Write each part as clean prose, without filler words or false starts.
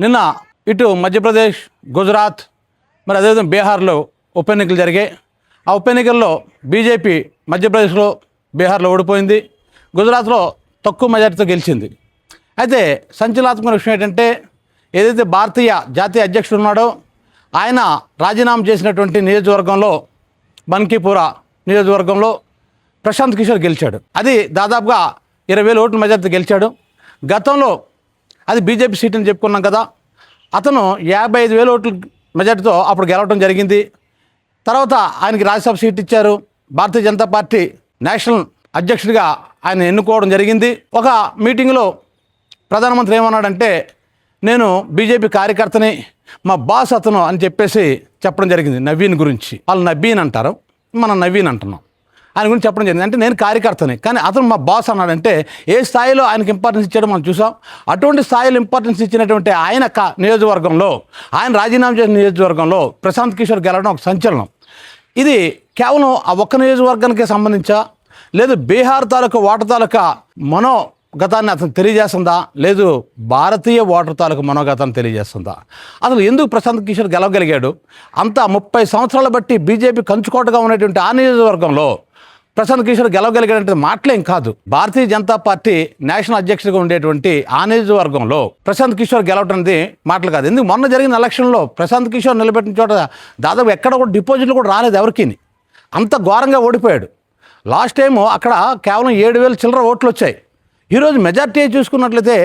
నిన్న ఇటు మధ్యప్రదేశ్, గుజరాత్, మరి అదేవిధంగా బీహార్లో ఉప ఎన్నికలు జరిగాయి. ఆ ఉప ఎన్నికల్లో బీజేపీ మధ్యప్రదేశ్లో, బీహార్లో ఓడిపోయింది. గుజరాత్లో తక్కువ మెజార్టీతో గెలిచింది. అయితే సంచలనాత్మక విషయం ఏంటంటే, ఏదైతే భారతీయ జాతీయ అధ్యక్షుడు ఉన్నాడో ఆయన రాజీనామా చేసినటువంటి నియోజకవర్గంలో, బన్కీపురా నియోజకవర్గంలో ప్రశాంత్ కిషోర్ గెలిచాడు. అది దాదాపుగా 20,000 ఓట్ల మెజార్టీతో గెలిచాడు. గతంలో అది బీజేపీ సీట్ అని చెప్పుకున్నాం కదా, అతను 55,000 ఓట్ల మెజార్టీతో అప్పుడు గెలవడం జరిగింది. తర్వాత ఆయనకి రాజ్యసభ సీట్ ఇచ్చారు. భారతీయ జనతా పార్టీ నేషనల్ అధ్యక్షుడిగా ఆయన ఎన్నుకోవడం జరిగింది. ఒక మీటింగ్లో ప్రధానమంత్రి ఏమన్నాడంటే, నేను బీజేపీ కార్యకర్తని, మా బాస్ అతను అని చెప్పడం జరిగింది. నవీన్ గురించి, వాళ్ళు నబీన్ అంటారు, మనం నవీన్ అంటున్నాం. ఆయన గురించి చెప్పడం జరిగింది. అంటే నేను కార్యకర్తని, కానీ అతను మా బాస్ అన్నాడంటే ఏ స్థాయిలో ఆయనకి ఇంపార్టెన్స్ ఇచ్చాడో మనం చూసాం. అటువంటి స్థాయిలో ఇంపార్టెన్స్ ఇచ్చినటువంటి ఆయన నియోజకవర్గంలో, ఆయన రాజీనామా చేసిన నియోజకవర్గంలో ప్రశాంత్ కిషోర్ గెలవడం ఒక సంచలనం. ఇది కేవలం ఆ ఒక్క నియోజకవర్గానికే సంబంధించా, లేదు బీహార్ తాలూకా ఓటర్ తాలూకా మనోగతాన్ని అతను తెలియజేస్తుందా, లేదు భారతీయ ఓటర్ తాలూకా మనోగతాన్ని తెలియజేస్తుందా? అసలు ఎందుకు ప్రశాంత్ కిషోర్ గెలవగలిగాడు? అంతా 30 సంవత్సరాల బట్టి బీజేపీ కంచుకోటగా ఉన్నటువంటి ఆ నియోజకవర్గంలో ప్రశాంత్ కిషోర్ గెలవగలిగాడంటే మాటలేం కాదు. భారతీయ జనతా పార్టీ నేషనల్ అధ్యక్షుడిగా ఉండేటువంటి ఆ నియోజకవర్గంలో ప్రశాంత్ కిషోర్ గెలవటం అనేది మాటలు కాదు. ఎందుకు మొన్న జరిగిన ఎలక్షన్లో ప్రశాంత్ కిషోర్ నిలబెట్టిన చోట దాదాపు ఎక్కడ కూడా డిపాజిట్లు కూడా రాలేదు ఎవరికి. అంత ఘోరంగా ఓడిపోయాడు. లాస్ట్ టైము అక్కడ కేవలం 7,000 చిల్లర ఓట్లు వచ్చాయి. ఈరోజు మెజార్టీ చూసుకున్నట్లయితే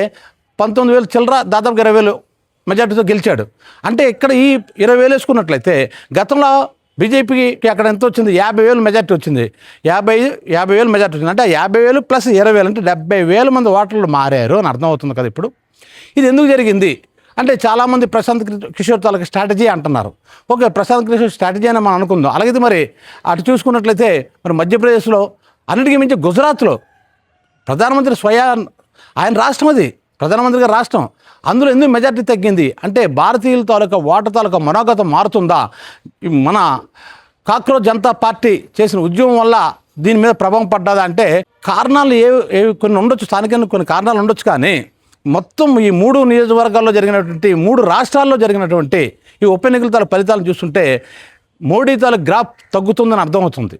19,000 చిల్లర, దాదాపు 20,000 మెజార్టీతో గెలిచాడు. అంటే ఇక్కడ ఈ 20,000 వేసుకున్నట్లయితే గతంలో బీజేపీకి అక్కడ ఎంత వచ్చింది? 50,000 మెజార్టీ వచ్చింది. 50,000 మెజార్టీ వచ్చింది. అంటే 50,000 ప్లస్ 20,000 అంటే 70,000 మంది ఓటర్లు మారారు అని అర్థమవుతుంది కదా. ఇప్పుడు ఇది ఎందుకు జరిగింది అంటే, చాలామంది ప్రశాంత్ కిషోర్ తాలూకా స్ట్రాటజీ అంటున్నారు. ఓకే, ప్రశాంత్ కిషోర్ స్ట్రాటజీ అని మనం అనుకుందాం. అలాగే మరి అటు చూసుకున్నట్లయితే మరి మధ్యప్రదేశ్లో, అన్నిటికీ మించి గుజరాత్లో ప్రధానమంత్రి ఆయన రాష్ట్రం, అది ప్రధానమంత్రి గారి రాష్ట్రం. అందులో ఎందుకు మెజార్టీ తగ్గింది అంటే, భారతీయుల తాలూకా ఓటర్ తాలూకా మనోగతం మారుతుందా? మన కాక్రోచ్ జనతా పార్టీ చేసిన ఉద్యమం వల్ల దీని మీద ప్రభావం పడ్డదా అంటే, కారణాలు ఏవి కొన్ని ఉండొచ్చు, స్థానికంగా కొన్ని కారణాలు ఉండొచ్చు. కానీ మొత్తం ఈ 3 నియోజకవర్గాల్లో జరిగినటువంటి, 3 రాష్ట్రాల్లో జరిగినటువంటి ఈ ఉప ఎన్నికల తాలూకు ఫలితాలను చూస్తుంటే మోడీ తాలూకు గ్రాఫ్ తగ్గుతుందని అర్థమవుతుంది.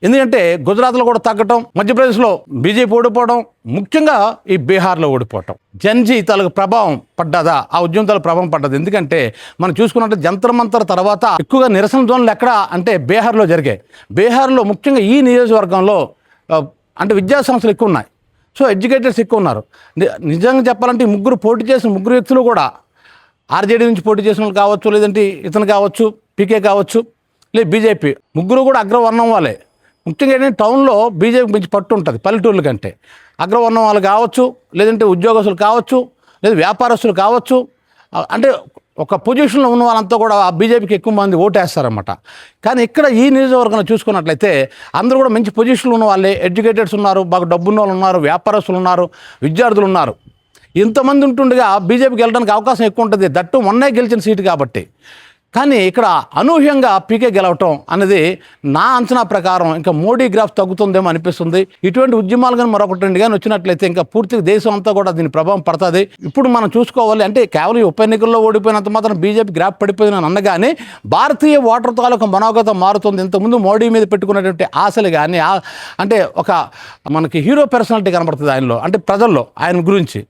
ఎందుకంటే గుజరాత్లో కూడా తగ్గటం, మధ్యప్రదేశ్లో బీజేపీ ఓడిపోవడం, ముఖ్యంగా ఈ బీహార్లో ఓడిపోవటం, జన్జీ తాలూకు ప్రభావం పడ్డదా? ఆ ఉద్యమం తాలూకు ప్రభావం పడ్డది. ఎందుకంటే మనం చూసుకున్నట్టు జంతర్ మంతర్ తర్వాత ఎక్కువగా నిరసన జోన్లు ఎక్కడ అంటే బీహార్లో జరిగాయి. బీహార్లో ముఖ్యంగా ఈ నియోజకవర్గంలో అంటే విద్యా సంస్థలు ఎక్కువ ఉన్నాయి. సో ఎడ్యుకేటర్స్ ఎక్కువ ఉన్నారు. నిజంగా చెప్పాలంటే ఈ పోటీ చేసిన 3 వ్యక్తులు కూడా ఆర్జేడీ నుంచి పోటీ చేసిన వాళ్ళు కావచ్చు, లేదంటే ఇతను కావచ్చు, పీకే కావచ్చు, లేదు బీజేపీ, 3 కూడా అగ్రవర్ణం వాళ్ళే. ముఖ్యంగా ఏంటంటే టౌన్లో బీజేపీ మంచి పట్టు ఉంటుంది పల్లెటూర్ల కంటే. అగ్రవర్ణం వాళ్ళు కావచ్చు, లేదంటే ఉద్యోగస్తులు కావచ్చు, లేదా వ్యాపారస్తులు కావచ్చు. అంటే ఒక పొజిషన్లో ఉన్న వాళ్ళంతా కూడా ఆ బీజేపీకి ఎక్కువ మంది ఓటేస్తారన్నమాట. కానీ ఇక్కడ ఈ నియోజకవర్గంలో చూసుకున్నట్లయితే అందరూ కూడా మంచి పొజిషన్లో ఉన్న వాళ్ళే. ఎడ్యుకేటెడ్స్ ఉన్నారు, బాగా డబ్బున్న వాళ్ళు ఉన్నారు, వ్యాపారస్తులు ఉన్నారు, విద్యార్థులు ఉన్నారు. ఇంతమంది ఉంటుండగా బీజేపీకి వెళ్ళడానికి అవకాశం ఎక్కువ ఉంటుంది. దట్టు మొన్నే గెలిచిన సీటు కాబట్టి. కానీ ఇక్కడ అనూహ్యంగా పీకే గెలవటం అనేది నా అంచనా ప్రకారం ఇంకా మోడీ గ్రాఫ్ తగ్గుతుందేమో అనిపిస్తుంది. ఇటువంటి ఉద్యమాలు కానీ మరొకటి 2 కానీ వచ్చినట్లయితే ఇంకా పూర్తిగా దేశం అంతా కూడా దీని ప్రభావం పడుతుంది. ఇప్పుడు మనం చూసుకోవాలి అంటే, కేవలం ఉప ఎన్నికల్లో ఓడిపోయినంత మాత్రం బీజేపీ గ్రాఫ్ పడిపోయిందని అనగానే భారతీయ ఓటర్ తాలూకా మనోగతం మారుతుంది. ఇంతకుముందు మోడీ మీద పెట్టుకున్నటువంటి ఆశలు కానీ అంటే ఒక మనకి హీరో పర్సనాలిటీ కనబడుతుంది ఆయనలో, అంటే ప్రజల్లో ఆయన గురించి.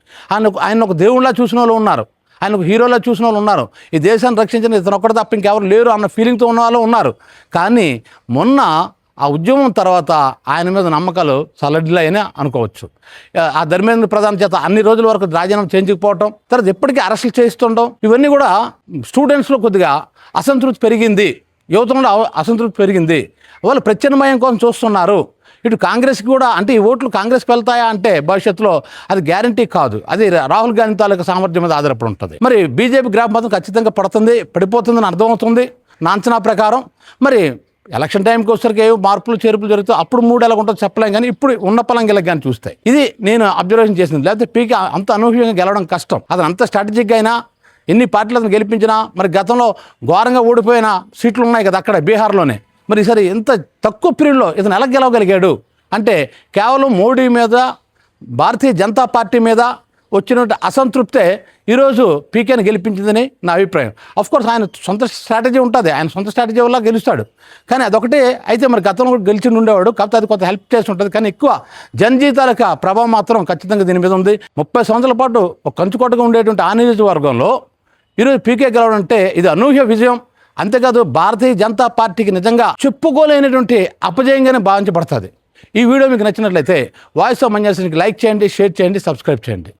ఆయన ఒక దేవుళ్ళ చూసిన వాళ్ళు ఉన్నారు, ఆయనకు హీరోలా చూసిన వాళ్ళు ఉన్నారు. ఈ దేశాన్ని రక్షించిన ఇతను ఒక్కడు తప్ప ఇంకెవరు లేరు అన్న ఫీలింగ్తో ఉన్న వాళ్ళు ఉన్నారు. కానీ మొన్న ఆ ఉద్యమం తర్వాత ఆయన మీద నమ్మకాలు చల్లడిల్లాయని అనుకోవచ్చు. ఆ ధర్మేంద్ర ప్రధాన్ చేత అన్ని రోజుల వరకు రాజీనామా చేయించకపోవటం, తర్వాత ఎప్పటికీ అరెస్టులు చేస్తుండడం, ఇవన్నీ కూడా స్టూడెంట్స్లో కొద్దిగా అసంతృప్తి పెరిగింది, యువతలో అసంతృప్తి పెరిగింది. వాళ్ళు ప్రత్యామ్నాయం కోసం చూస్తున్నారు. ఇటు కాంగ్రెస్కి కూడా, అంటే ఈ ఓట్లు కాంగ్రెస్కి వెళ్తాయా అంటే భవిష్యత్తులో అది గ్యారంటీ కాదు. అది రాహుల్ గాంధీ తాలూకా సామర్థ్యం మీద ఆధారపడి ఉంటుంది. మరి బీజేపీ గ్రాఫ్ మాత్రం ఖచ్చితంగా పడిపోతుందని అర్థమవుతుంది నా అంచనా ప్రకారం. మరి ఎలక్షన్ టైంకి వచ్చేసరికి ఏవో మార్పులు చేర్పులు జరుగుతాయి, అప్పుడు 3 ఎలా ఉంటుందో చెప్పలేం. కానీ ఇప్పుడు ఉన్న పలంగా కానీ చూస్తాయి. ఇది నేను అబ్జర్వేషన్ చేసింది. లేకపోతే పీకే అంత అనూహ్యంగా గెలవడం కష్టం. అది అంత స్ట్రాటజిక్గా అయినా, ఎన్ని పార్టీలను గెలిపించినా, మరి గతంలో ఘోరంగా ఓడిపోయిన సీట్లు ఉన్నాయి కదా అక్కడ బీహార్లోనే. మరి ఈసారి ఎంత తక్కువ పీరియడ్లో ఇతను ఎలా గెలవగలిగాడు అంటే, కేవలం మోడీ మీద, భారతీయ జనతా పార్టీ మీద వచ్చినట్టు అసంతృప్తే ఈరోజు పీకేని గెలిపించిందని నా అభిప్రాయం. కోర్స్ ఆయన సొంత స్ట్రాటజీ ఉంటుంది, ఆయన సొంత స్ట్రాటజీ వల్ల గెలుస్తాడు. కానీ అదొకటే అయితే మరి గతంలో కూడా గెలిచి ఉండేవాడు, కాకపోతే అది కొంత హెల్ప్ చేసి ఉంటుంది. కానీ ఎక్కువ జనజీతాలకు ప్రభావం మాత్రం ఖచ్చితంగా దీని మీద ఉంది. 30 సంవత్సరాల పాటు ఒక కంచుకోటగా ఉండేటువంటి ఆ నియోజకవర్గంలో ఈరోజు పీకే గెలవడం అంటే ఇది అనూహ్య విజయం. అంతేకాదు భారతీయ జనతా పార్టీకి నిజంగా చెప్పుకోలేనటువంటి అపజయంగానే భావించబడుతుంది. ఈ వీడియో మీకు నచ్చినట్లయితే వాయిస్ ఆఫ్ మంజాసినికి లైక్ చేయండి, షేర్ చేయండి, సబ్స్క్రైబ్ చేయండి.